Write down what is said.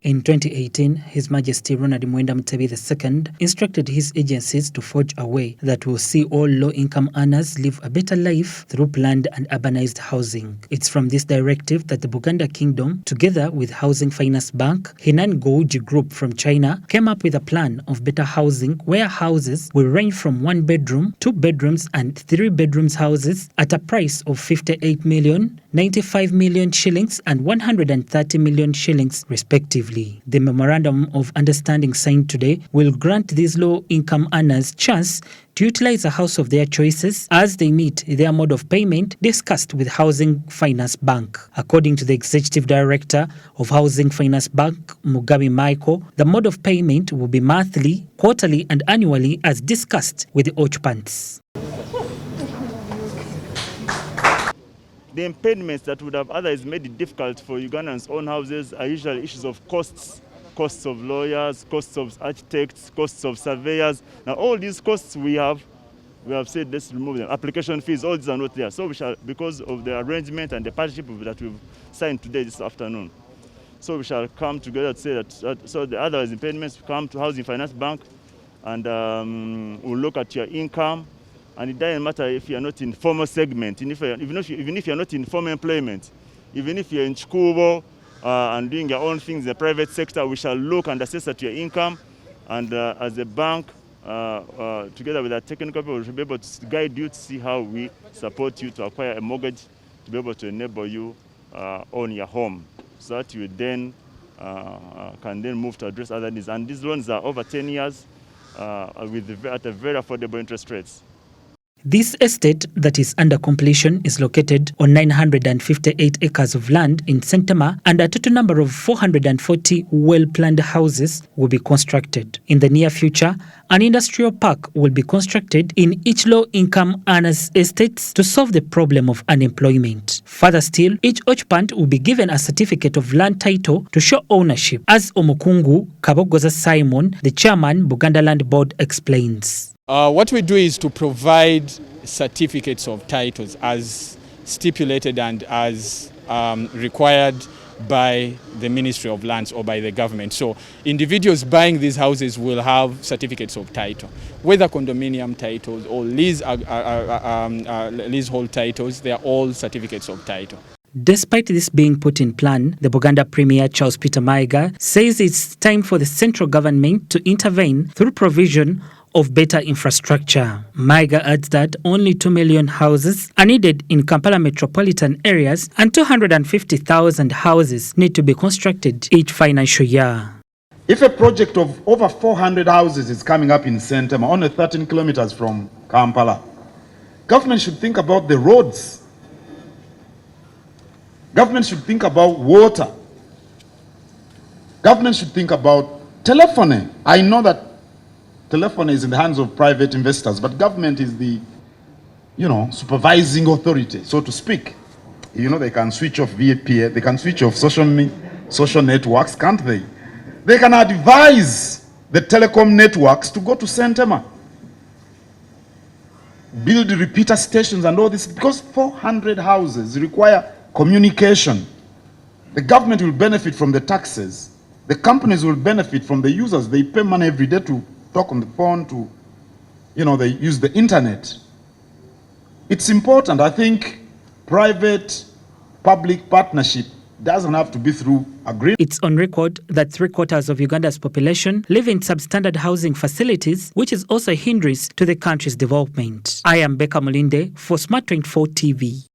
In 2018, His Majesty Ronald Mwenda Mutebi II instructed his agencies to forge a way that will see all low-income earners live a better life through planned and urbanized housing. It's from this directive that the Buganda Kingdom, together with Housing Finance Bank, Financ Group from China, came up with a plan of better housing where houses will range from 1 bedroom, 2 bedrooms and 3 bedrooms houses at a price of 58 million, 95 million shillings and 130 million shillings respectively. The Memorandum of Understanding signed today will grant these low-income earners chance to utilize a house of their choices as they meet their mode of payment discussed with Housing Finance Bank. According to the Executive Director of Housing Finance Bank, Mugabe Michael, the mode of payment will be monthly, quarterly and annually as discussed with the occupants. The impediments that would have otherwise made it difficult for Ugandans' own houses are usually issues of costs of lawyers, costs of architects, costs of surveyors. Now all these costs we have said let's remove them. Application fees, all these are not there. So we shall, because of the arrangement and the partnership that we've signed today, this afternoon. So we shall come together to say that, so the other impediments come to Housing Finance Bank and we'll look at your income. And it doesn't matter if you're not in formal segment, even if you're not in formal employment, even if you're in Chikubo and doing your own things in the private sector, we shall look and assess at your income. And as a bank, together with our technical people, we should be able to guide you to see how we support you to acquire a mortgage to be able to enable you own your home, so that you then can then move to address other needs. And these loans are over 10 years at a very affordable interest rates. This estate that is under completion is located on 958 acres of land in Sentema, and a total number of 440 well-planned houses will be constructed. In the near future, an industrial park will be constructed in each low-income earners' estates to solve the problem of unemployment. Further still, each occupant will be given a certificate of land title to show ownership, as Omukungu Kabogoza Simon, the chairman, Buganda Land Board, explains. What we do is to provide certificates of titles as stipulated and as required by the Ministry of Lands or by the government. So individuals buying these houses will have certificates of title, whether condominium titles or leasehold titles, they are all certificates of title. Despite this being put in plan, the Buganda Premier Charles Peter Mayiga says it's time for the central government to intervene through provision of better infrastructure. Mayiga adds that only 2 million houses are needed in Kampala metropolitan areas and 250,000 houses need to be constructed each financial year. If a project of over 400 houses is coming up in Sentema, only 13 kilometers from Kampala, government should think about the roads. Government should think about water. Government should think about telephony. I know that telephony is in the hands of private investors, but government is the, supervising authority, so to speak. They can switch off VPA, they can switch off social networks, can't they? They can advise the telecom networks to go to Sentema, build repeater stations and all this, because 400 houses require communication. The government will benefit from the taxes. The companies will benefit from the users. They pay money every day to talk on the phone, to, they use the internet. It's important. I think private-public partnership doesn't have to be through agreement. It's on record that 3/4 of Uganda's population live in substandard housing facilities, which is also a hindrance to the country's development. I am Becca Molinde for Smart 24 TV.